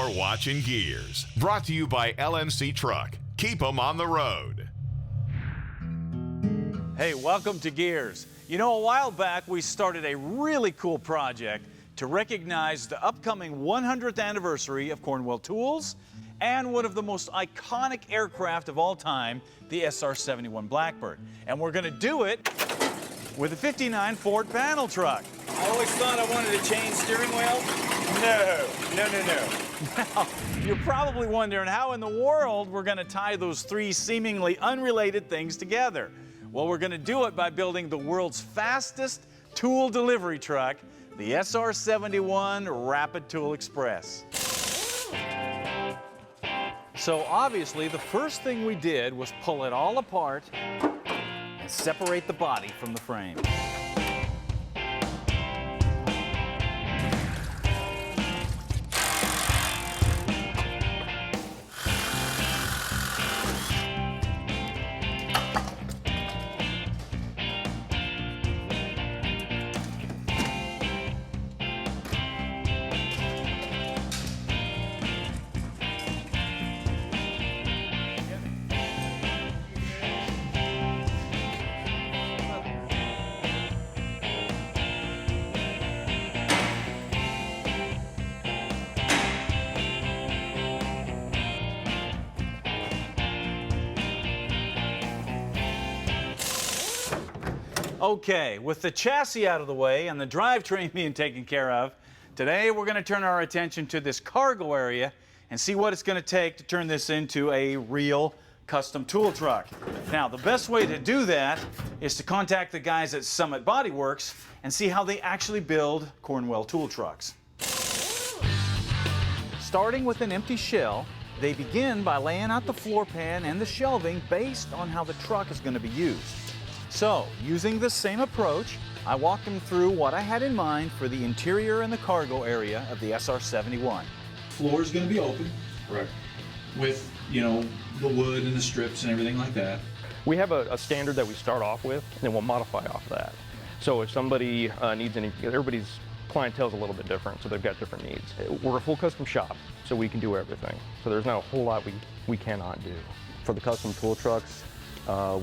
You're watching Gearz, brought to you by LNC Truck. Keep them on the road. Hey, welcome to Gearz. You know, a while back we started a really cool project to recognize the upcoming 100th anniversary of Cornwell Tools and one of the most iconic aircraft of all time, the SR-71 Blackbird. And we're going to do it with a '59 Ford panel truck. I always thought I wanted to change steering wheel. No. Now, you're probably wondering how in the world we're going to tie those three seemingly unrelated things together. Well, we're going to do it by building the world's fastest tool delivery truck, the SR-71 Rapid Tool Express. So obviously, the first thing we did was pull it all apart and separate the body from the frame. Okay, with the chassis out of the way and the drivetrain being taken care of, today we're going to turn our attention to this cargo area and see what it's going to take to turn this into a real custom tool truck. Now, the best way to do that is to contact the guys at Summit Bodyworks and see how they actually build Cornwell tool trucks. Starting with an empty shell, they begin by laying out the floor pan and the shelving based on how the truck is going to be used. So, using the same approach, I walked them through what I had in mind for the interior and the cargo area of the SR-71. Floor is going to be open. Correct. With, you know, the wood and the strips and everything like that. We have a standard that we start off with, and then we'll modify off of that. So if somebody needs any, everybody's clientele is a little bit different, so they've got different needs. We're a full custom shop, so we can do everything. So there's not a whole lot we cannot do. For the custom tool trucks,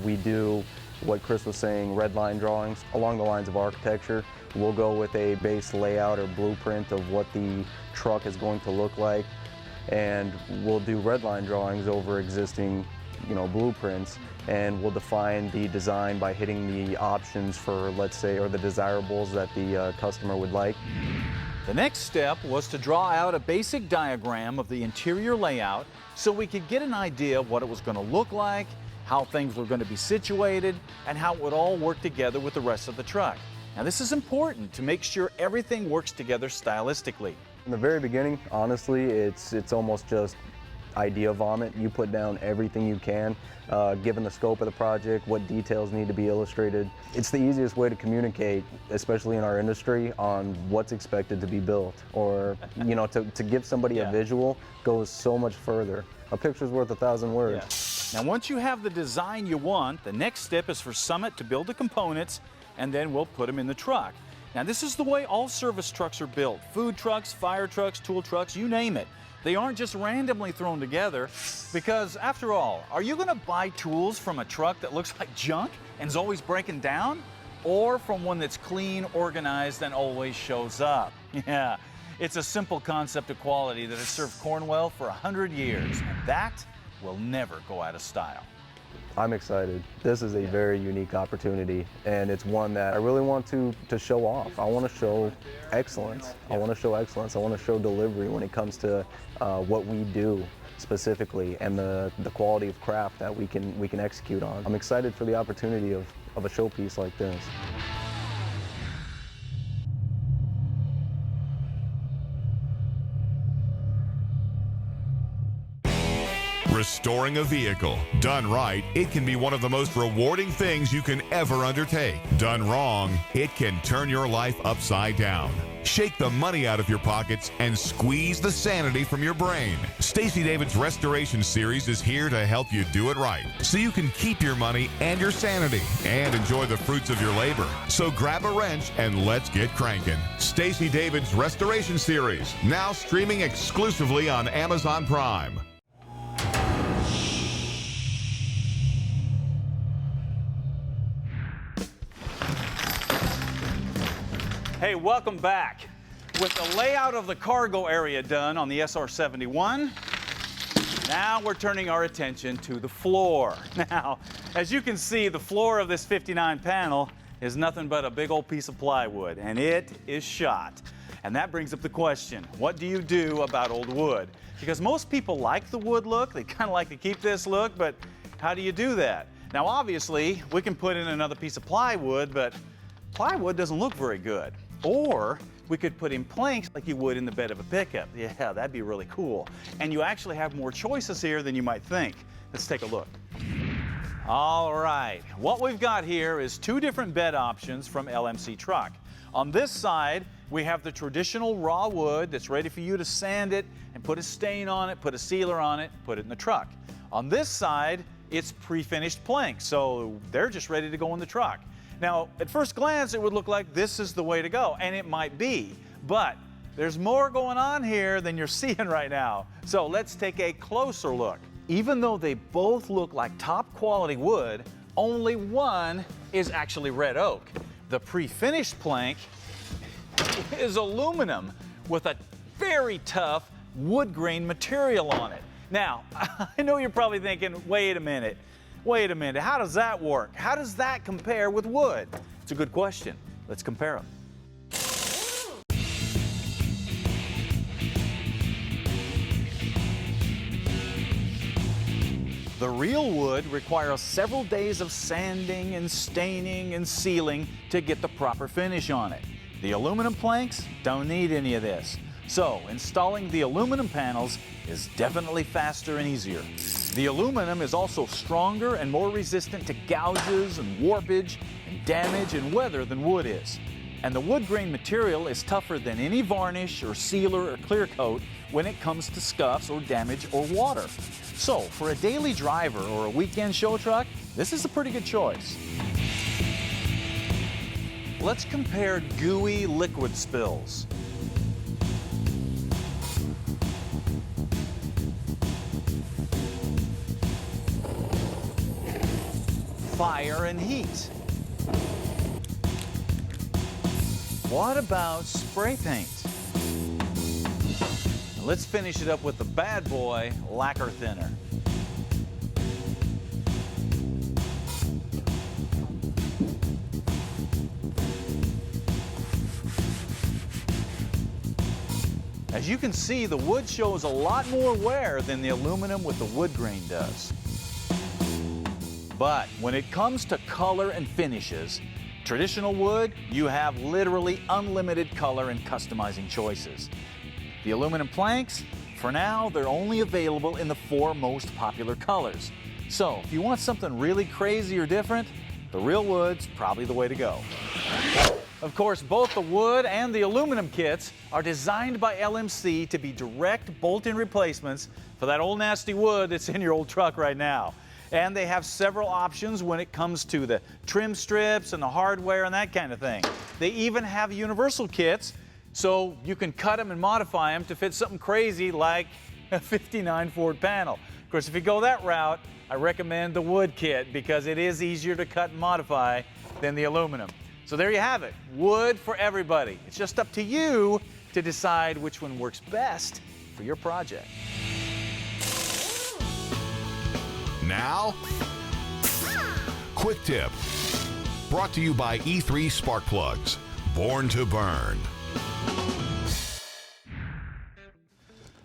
we do what Chris was saying, red line drawings. Along the lines of architecture, we'll go with a base layout or blueprint of what the truck is going to look like, and we'll do red line drawings over existing, blueprints, and we'll define the design by hitting the options for, let's say, or the desirables that the customer would like. The next step was to draw out a basic diagram of the interior layout so we could get an idea of what it was going to look like, how things were going to be situated, and how it would all work together with the rest of the truck. Now, this is important to make sure everything works together stylistically. In the very beginning, honestly, it's almost just idea vomit. You put down everything you can, given the scope of the project, what details need to be illustrated. It's the easiest way to communicate, especially in our industry, on what's expected to be built, or to give somebody a visual goes so much further. A picture's worth 1,000 words. Yeah. Now, once you have the design you want, the next step is for Summit to build the components, and then we'll put them in the truck. Now, this is the way all service trucks are built. Food trucks, fire trucks, tool trucks, you name it. They aren't just randomly thrown together, because after all, are you going to buy tools from a truck that looks like junk and is always breaking down, or from one that's clean, organized, and always shows up? Yeah, it's a simple concept of quality that has served Cornwell for 100 years, and that will never go out of style. I'm excited. This is a very unique opportunity, and it's one that I really want to show off. I want to show excellence. I want to show excellence. I want to show delivery when it comes to what we do specifically, and the quality of craft that we can execute on. I'm excited for the opportunity of a showpiece like this. Restoring a vehicle. Done right, it can be one of the most rewarding things you can ever undertake. Done wrong, it can turn your life upside down. Shake the money out of your pockets and squeeze the sanity from your brain. Stacey David's Restoration Series is here to help you do it right, so you can keep your money and your sanity and enjoy the fruits of your labor. So grab a wrench and let's get cranking. Stacey David's Restoration Series, now streaming exclusively on Amazon Prime. Hey, welcome back. With the layout of the cargo area done on the SR-71, now we're turning our attention to the floor. Now, as you can see, the floor of this 59 panel is nothing but a big old piece of plywood, and it is shot. And that brings up the question, what do you do about old wood? Because most people like the wood look, they kind of like to keep this look, but how do you do that? Now, obviously, we can put in another piece of plywood, but plywood doesn't look very good. Or we could put in planks like you would in the bed of a pickup. Yeah, that'd be really cool. And you actually have more choices here than you might think. Let's take a look. All right, what we've got here is two different bed options from LMC Truck. On this side, we have the traditional raw wood that's ready for you to sand it and put a stain on it, put a sealer on it, put it in the truck. On this side, it's pre-finished planks, so they're just ready to go in the truck. Now, at first glance, it would look like this is the way to go, and it might be, but there's more going on here than you're seeing right now. So let's take a closer look. Even though they both look like top quality wood, only one is actually red oak. The pre-finished plank is aluminum with a very tough wood grain material on it. Now, I know you're probably thinking, wait a minute, how does that work? How does that compare with wood? It's a good question. Let's compare them. The real wood requires several days of sanding and staining and sealing to get the proper finish on it. The aluminum planks don't need any of this. So installing the aluminum panels is definitely faster and easier. The aluminum is also stronger and more resistant to gouges and warpage and damage and weather than wood is. And the wood grain material is tougher than any varnish or sealer or clear coat when it comes to scuffs or damage or water. So for a daily driver or a weekend show truck, this is a pretty good choice. Let's compare gooey liquid spills. Fire and heat. What about spray paint? Now let's finish it up with the bad boy, lacquer thinner. As you can see, the wood shows a lot more wear than the aluminum with the wood grain does. But when it comes to color and finishes, traditional wood, you have literally unlimited color and customizing choices. The aluminum planks, for now, they're only available in the 4 most popular colors. So if you want something really crazy or different, the real wood's probably the way to go. Of course, both the wood and the aluminum kits are designed by LMC to be direct bolt-in replacements for that old nasty wood that's in your old truck right now. And they have several options when it comes to the trim strips and the hardware and that kind of thing. They even have universal kits, so you can cut them and modify them to fit something crazy like a 59 Ford panel. Of course, if you go that route, I recommend the wood kit because it is easier to cut and modify than the aluminum. So there you have it, wood for everybody. It's just up to you to decide which one works best for your project. Now, quick tip, brought to you by E3 Spark Plugs, born to burn.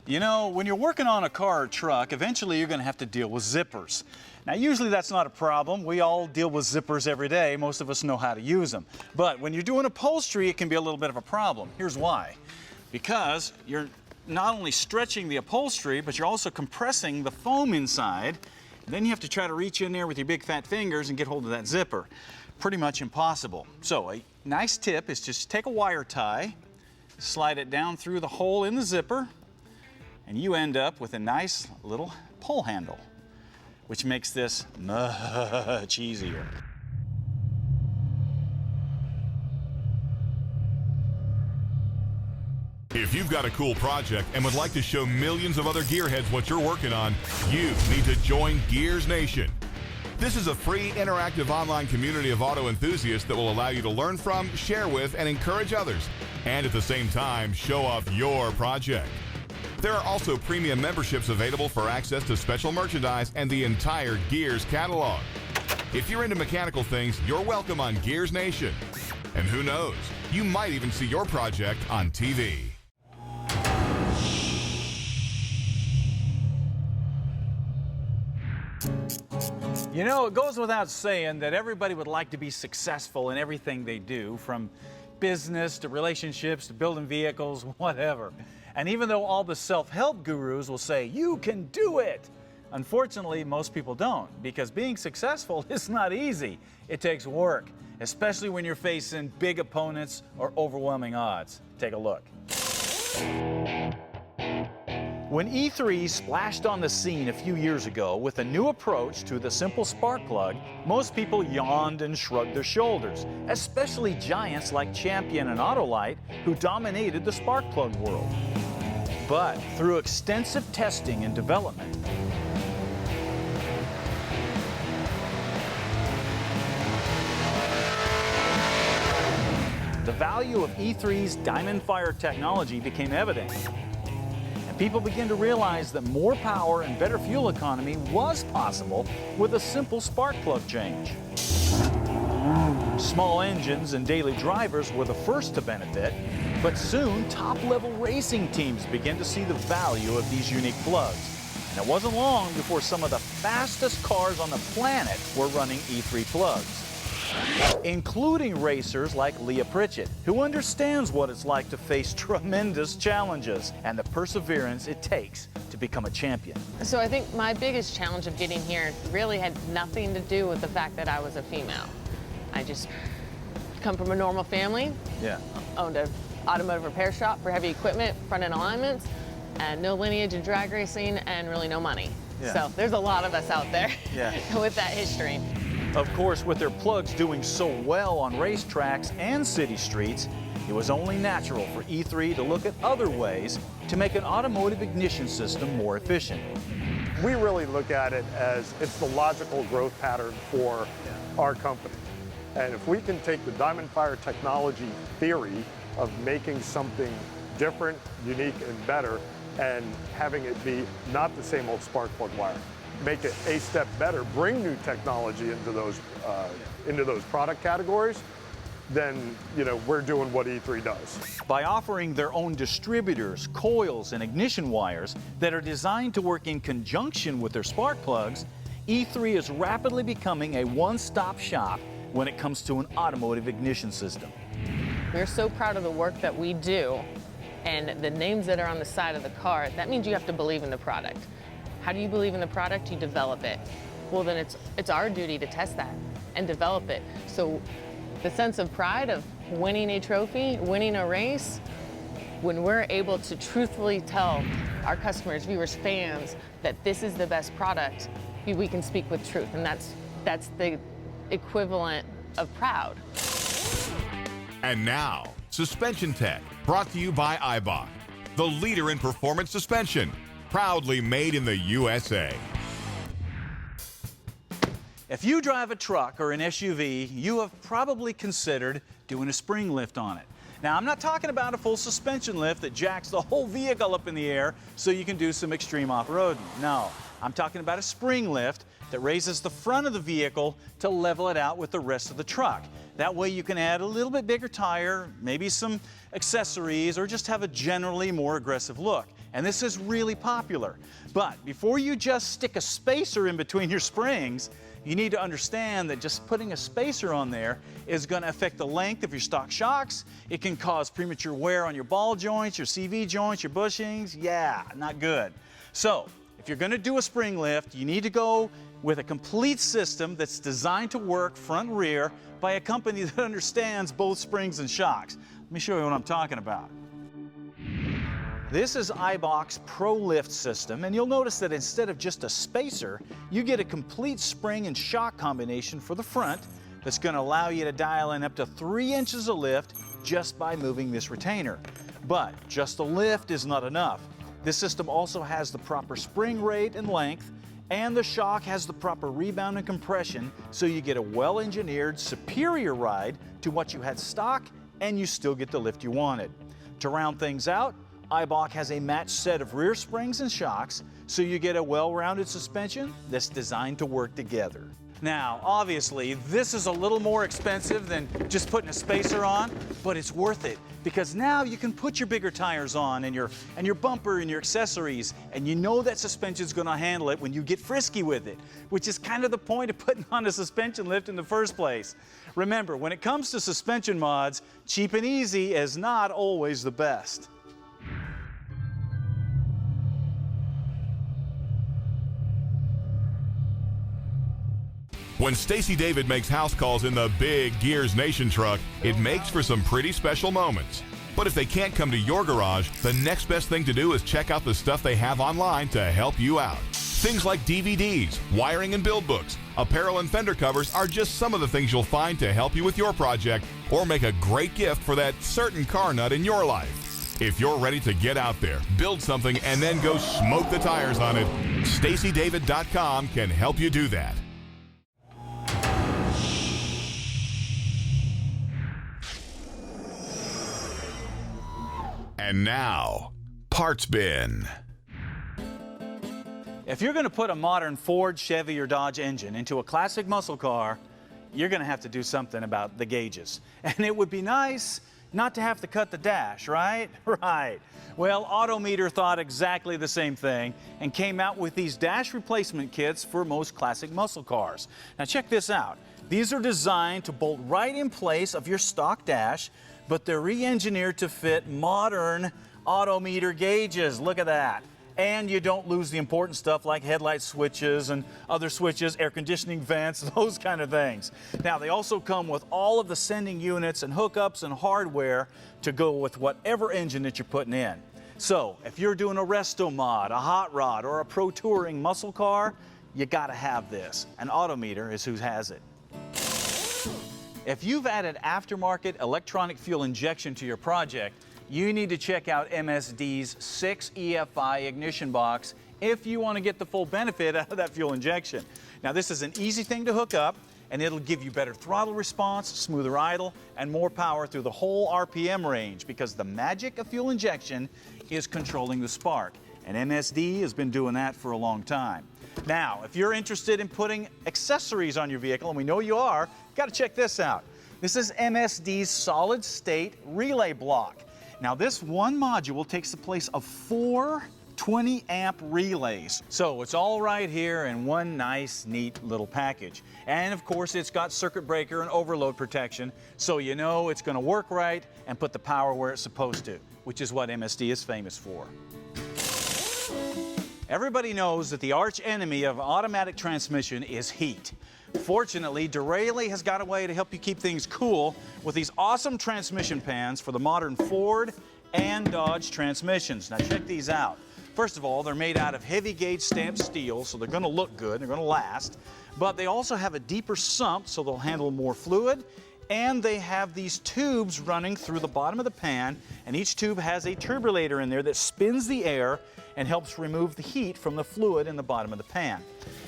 You know, when you're working on a car or truck, eventually you're going to have to deal with zippers. Now, usually that's not a problem. We all deal with zippers every day. Most of us know how to use them. But when you're doing upholstery, it can be a little bit of a problem. Here's why. Because you're not only stretching the upholstery, but you're also compressing the foam inside. Then you have to try to reach in there with your big fat fingers and get hold of that zipper. Pretty much impossible. So a nice tip is just take a wire tie, slide it down through the hole in the zipper, and you end up with a nice little pull handle, which makes this much easier. If you've got a cool project and would like to show millions of other gearheads what you're working on, you need to join Gearz Nation. This is a free, interactive online community of auto enthusiasts that will allow you to learn from, share with, and encourage others, and at the same time, show off your project. There are also premium memberships available for access to special merchandise and the entire Gearz catalog. If you're into mechanical things, you're welcome on Gearz Nation. And who knows, you might even see your project on TV. You know, it goes without saying that everybody would like to be successful in everything they do, from business to relationships to building vehicles, whatever. And even though all the self-help gurus will say, you can do it, unfortunately, most people don't, because being successful is not easy. It takes work, especially when you're facing big opponents or overwhelming odds. Take a look. When E3 splashed on the scene a few years ago with a new approach to the simple spark plug, most people yawned and shrugged their shoulders, especially giants like Champion and Autolite, who dominated the spark plug world. But through extensive testing and development, the value of E3's Diamond Fire technology became evident. People begin to realize that more power and better fuel economy was possible with a simple spark plug change. Small engines and daily drivers were the first to benefit, but soon top-level racing teams began to see the value of these unique plugs. And it wasn't long before some of the fastest cars on the planet were running E3 plugs, including racers like Leah Pruett, who understands what it's like to face tremendous challenges and the perseverance it takes to become a champion. So I think my biggest challenge of getting here really had nothing to do with the fact that I was a female. I just come from a normal family. Yeah. Owned an automotive repair shop for heavy equipment, front-end alignments, and no lineage in drag racing, and really no money. Yeah. So there's a lot of us out there with that history. Of course, with their plugs doing so well on racetracks and city streets, it was only natural for E3 to look at other ways to make an automotive ignition system more efficient. We really look at it as it's the logical growth pattern for our company. And if we can take the Diamond Fire technology theory of making something different, unique, and better, and having it be not the same old spark plug wire, make it a step better, bring new technology into those product categories, then we're doing what E3 does. By offering their own distributors, coils, and ignition wires that are designed to work in conjunction with their spark plugs, E3 is rapidly becoming a one-stop shop when it comes to an automotive ignition system. We're so proud of the work that we do and the names that are on the side of the car. That means you have to believe in the product. How do you believe in the product? You develop it. Well, then it's our duty to test that and develop it. So the sense of pride of winning a trophy, winning a race, when we're able to truthfully tell our customers, viewers, fans that this is the best product, we can speak with truth, and that's the equivalent of proud. And now, Suspension Tech, brought to you by Eibach, the leader in performance suspension. Proudly made in the USA. If you drive a truck or an SUV, you have probably considered doing a spring lift on it. Now, I'm not talking about a full suspension lift that jacks the whole vehicle up in the air so you can do some extreme off-roading. No, I'm talking about a spring lift that raises the front of the vehicle to level it out with the rest of the truck. That way you can add a little bit bigger tire, maybe some accessories, or just have a generally more aggressive look. And this is really popular. But before you just stick a spacer in between your springs, you need to understand that just putting a spacer on there is going to affect the length of your stock shocks. It can cause premature wear on your ball joints, your CV joints, your bushings. Yeah, not good. So if you're going to do a spring lift, you need to go with a complete system that's designed to work front and rear by a company that understands both springs and shocks. Let me show you what I'm talking about. This is Eibach's Pro Lift system, and you'll notice that instead of just a spacer, you get a complete spring and shock combination for the front that's going to allow you to dial in up to 3 inches of lift just by moving this retainer. But just the lift is not enough. This system also has the proper spring rate and length, and the shock has the proper rebound and compression, so you get a well-engineered, superior ride to what you had stock, and you still get the lift you wanted. To round things out, Eibach has a matched set of rear springs and shocks, so you get a well-rounded suspension that's designed to work together. Now, obviously, this is a little more expensive than just putting a spacer on, but it's worth it because now you can put your bigger tires on and your bumper and your accessories, and you know that suspension's going to handle it when you get frisky with it, which is kind of the point of putting on a suspension lift in the first place. Remember, when it comes to suspension mods, cheap and easy is not always the best. When Stacey David makes house calls in the big Gearz Nation truck, it makes for some pretty special moments. But if they can't come to your garage, the next best thing to do is check out the stuff they have online to help you out. Things like DVDs, wiring and build books, apparel and fender covers are just some of the things you'll find to help you with your project or make a great gift for that certain car nut in your life. If you're ready to get out there, build something, and then go smoke the tires on it, StaceyDavid.com can help you do that. And now, Parts Bin. If you're going to put a modern Ford, Chevy, or Dodge engine into a classic muscle car, you're going to have to do something about the gauges. And it would be nice not to have to cut the dash, right? Right. Well, Autometer thought exactly the same thing and came out with these dash replacement kits for most classic muscle cars. Now check this out. These are designed to bolt right in place of your stock dash, but they're re-engineered to fit modern Autometer gauges. Look at that. And you don't lose the important stuff like headlight switches and other switches, air conditioning vents, those kind of things. Now, they also come with all of the sending units and hookups and hardware to go with whatever engine that you're putting in. So, if you're doing a resto mod, a hot rod, or a pro touring muscle car, you gotta have this. And Autometer is who has it. If you've added aftermarket electronic fuel injection to your project, you need to check out MSD's 6 EFI ignition box if you want to get the full benefit out of that fuel injection. Now, this is an easy thing to hook up, and it'll give you better throttle response, smoother idle, and more power through the whole RPM range because the magic of fuel injection is controlling the spark, and MSD has been doing that for a long time. Now, if you're interested in putting accessories on your vehicle, and we know you are, you've got to check this out. This is MSD's solid-state relay block. Now, this one module takes the place of 4 20-amp relays. So it's all right here in one nice, neat little package. And of course, it's got circuit breaker and overload protection, so you know it's going to work right and put the power where it's supposed to, which is what MSD is famous for. Everybody knows that the arch enemy of automatic transmission is heat. Fortunately, Duraley has got a way to help you keep things cool with these awesome transmission pans for the modern Ford and Dodge transmissions. Now check these out. First of all, they're made out of heavy gauge stamped steel, so they're going to look good, they're going to last. But they also have a deeper sump, so they'll handle more fluid. And they have these tubes running through the bottom of the pan, and each tube has a turbulator in there that spins the air and helps remove the heat from the fluid in the bottom of the pan.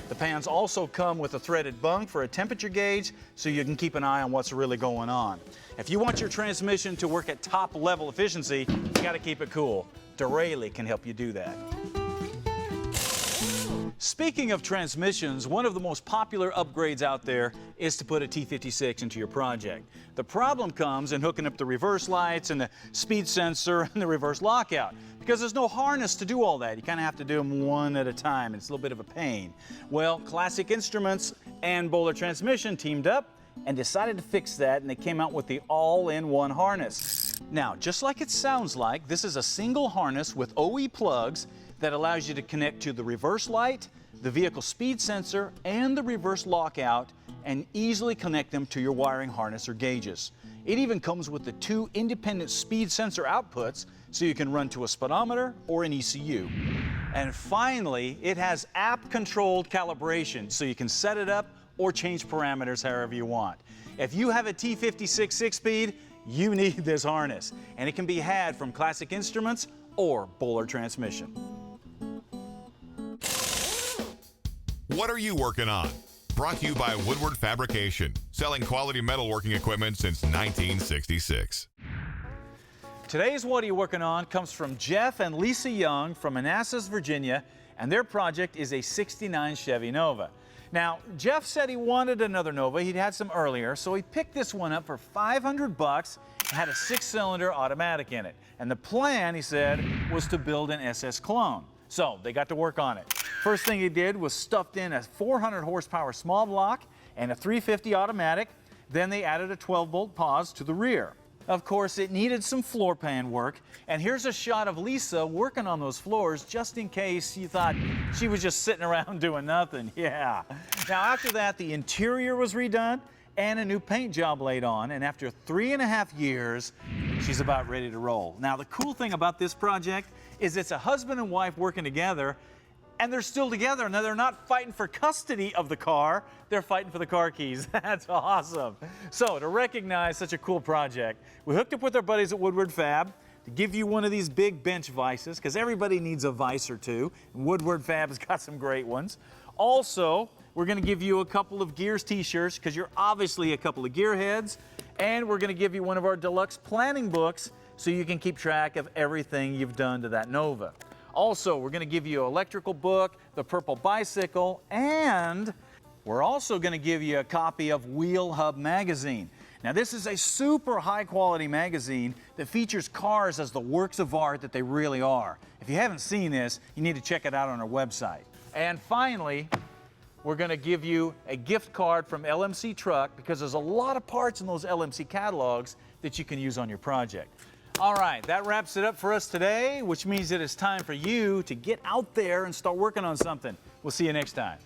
The pans also come with a threaded bung for a temperature gauge, so you can keep an eye on what's really going on. If you want your transmission to work at top level efficiency, you got to keep it cool. Duraley can help you do that. Speaking of transmissions, one of the most popular upgrades out there is to put a T56 into your project. The problem comes in hooking up the reverse lights and the speed sensor and the reverse lockout, because there's no harness to do all that. You kind of have to do them one at a time. It's a little bit of a pain. Well, Classic Instruments and Bowler Transmission teamed up and decided to fix that, and they came out with the all-in-one harness. Now, just like it sounds like, this is a single harness with OE plugs that allows you to connect to the reverse light, the vehicle speed sensor, and the reverse lockout, and easily connect them to your wiring harness or gauges. It even comes with the 2 independent speed sensor outputs, so you can run to a speedometer or an ECU. And finally, it has app-controlled calibration, so you can set it up or change parameters however you want. If you have a T56 6-speed, you need this harness, and it can be had from Classic Instruments or Bowler Transmission. What are you working on? Brought to you by Woodward Fabrication, selling quality metalworking equipment since 1966. Today's What Are You Working On comes from Jeff and Lisa Young from Manassas, Virginia, and their project is a '69 Chevy Nova. Now, Jeff said he wanted another Nova. He'd had some earlier, so he picked this one up for $500. It had a 6-cylinder automatic in it. And the plan, he said, was to build an SS clone. So they got to work on it. First thing he did was stuffed in a 400 horsepower small block and a 350 automatic. Then they added a 12-bolt pause to the rear. Of course, it needed some floor pan work. And here's a shot of Lisa working on those floors, just in case you thought she was just sitting around doing nothing. Yeah. Now, after that, the interior was redone and a new paint job laid on. And after 3.5 years, she's about ready to roll. Now, the cool thing about this project is it's a husband and wife working together, and they're still together. Now, they're not fighting for custody of the car, they're fighting for the car keys. That's awesome. So, to recognize such a cool project, we hooked up with our buddies at Woodward Fab to give you one of these big bench vices, because everybody needs a vice or two, and Woodward Fab has got some great ones. Also, we're going to give you a couple of Gearz t-shirts, because you're obviously a couple of gearheads, and we're going to give you one of our deluxe planning books so you can keep track of everything you've done to that Nova. Also, we're going to give you an electrical book, the Purple Bicycle, and we're also going to give you a copy of Wheel Hub magazine. Now, this is a super high-quality magazine that features cars as the works of art that they really are. If you haven't seen this, you need to check it out on our website. And finally, we're going to give you a gift card from LMC Truck, because there's a lot of parts in those LMC catalogs that you can use on your project. All right, that wraps it up for us today, which means that it's time for you to get out there and start working on something. We'll see you next time.